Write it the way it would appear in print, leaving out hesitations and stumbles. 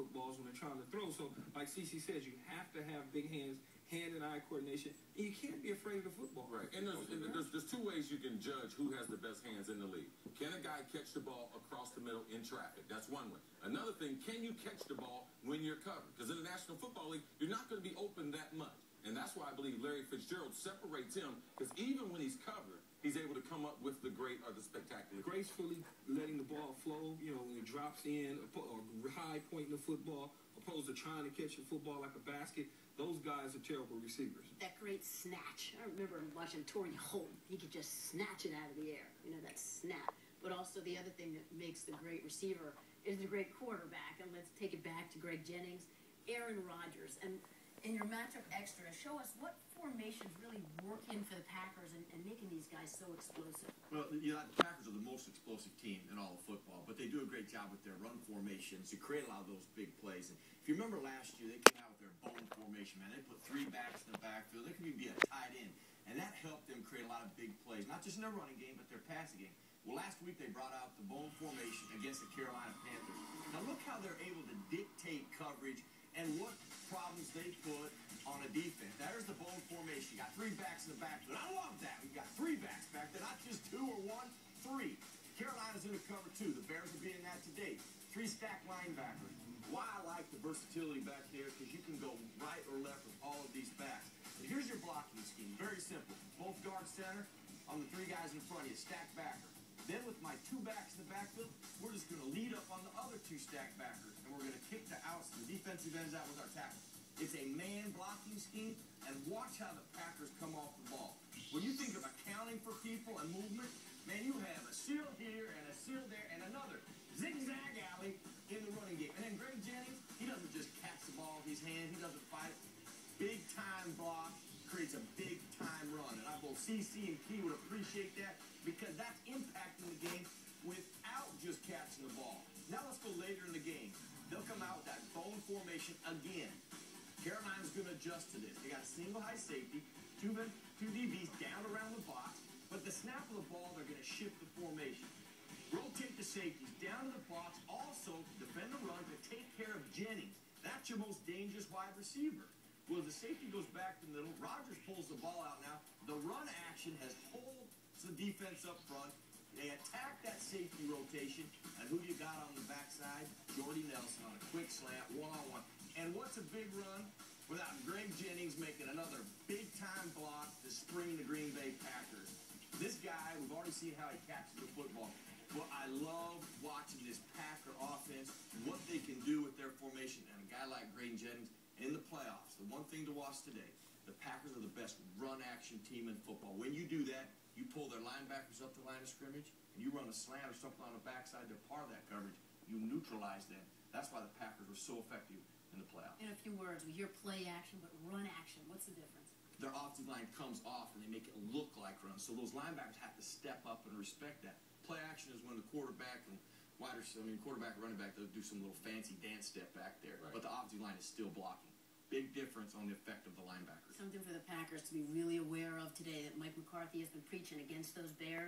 footballs when they're trying to throw. So, like CeCe says, you have to have big hands, hand and eye coordination, and you can't be afraid of the football. Right, and there's two ways you can judge who has the best hands in the league. Can a guy catch the ball across the middle in traffic? That's one way. Another thing, can you catch the ball when you're covered? Because in the National Football League, you're not going to be open that much. And that's why I believe Larry Fitzgerald separates him, because even when he's covered, he's able to come up with the great or the spectacular. Gracefully letting the ball flow, when it drops in, or high pointing the football, opposed to trying to catch the football like a basket. Those guys are terrible receivers. That great snatch. I remember watching Torrey Holt. He could just snatch it out of the air. That snap. But also the other thing that makes the great receiver is the great quarterback. And let's take it back to Greg Jennings, Aaron Rodgers. And in your matchup extra, show us what formations really work in for the Packers and making these guys so explosive. Well, the Packers are the most explosive team in all of football, but they do a great job with their run formations to create a lot of those big plays. And if you remember last year, they came out with their bone formation, man. They put 3 backs in the backfield. They can even be a tight end, and that helped them create a lot of big plays, not just in their running game, but their passing game. Well, last week they brought out the bone formation against the Carolina Panthers. Now look how they're able to dictate coverage and what problems they put on a defense. There's the bone formation. You got 3 backs in the backfield. I love that. We've got 3 backs back there, not just 2 or 1, 3. Carolina's in the cover 2. The Bears will be in that today. 3 stacked linebackers. Why I like the versatility back there, because you can go right or left with all of these backs. And here's your blocking scheme. Very simple. Both guard center on the 3 guys in front of you. Stack backer. Then with my 2 backs in the backfield, we're just going to lead up on the other 2 stacked backers. And we're going to kick the outs, the defensive ends out with our tackle. It's a man blocking scheme, and watch how the Packers come off the ball. When you think of accounting for people and movement, man, you have a seal here and a seal there and another zigzag alley in the running game. And then Greg Jennings, he doesn't just catch the ball with his hand. He doesn't fight it. Big time block creates a big time run. And I both CeCe and Key would appreciate that, because that's impacting the game without just catching the ball. Now let's go later in the game. They'll come out with that bone formation again. Carolina's going to adjust to this. They got a single high safety, 2 DBs down around the box, but the snap of the ball, they're going to shift the formation. Rotate the safeties down to the box, also defend the run to take care of Jennings. That's your most dangerous wide receiver. Well, the safety goes back to the middle. Rodgers pulls the ball out now. The run action has holds the defense up front. They attack that safety rotation. And who do you got on the backside? Jordy Nelson on a quick slant, one-on-one. And what's a big run without Greg Jennings making another big-time block to spring the Green Bay Packers? This guy, we've already seen how he catches the football. Well, I love watching this Packer offense, what they can do with their formation. And a guy like Greg Jennings in the playoffs, the one thing to watch today, the Packers are the best run-action team in football. When you do that, you pull their linebackers up the line of scrimmage, and you run a slant or something on the backside, they're part of that coverage. You neutralize them. That's why the Packers were so effective in the playoffs. In a few words, we hear play action, but run action. What's the difference? Their offensive line comes off, and they make it look like runs. So those linebackers have to step up and respect that. Play action is when the quarterback and quarterback and running back, they'll do some little fancy dance step back there. Right. But the offensive line is still blocking. Big difference on the effect of the linebackers. Something for the Packers to be really aware of today that Mike McCarthy has been preaching against those Bears.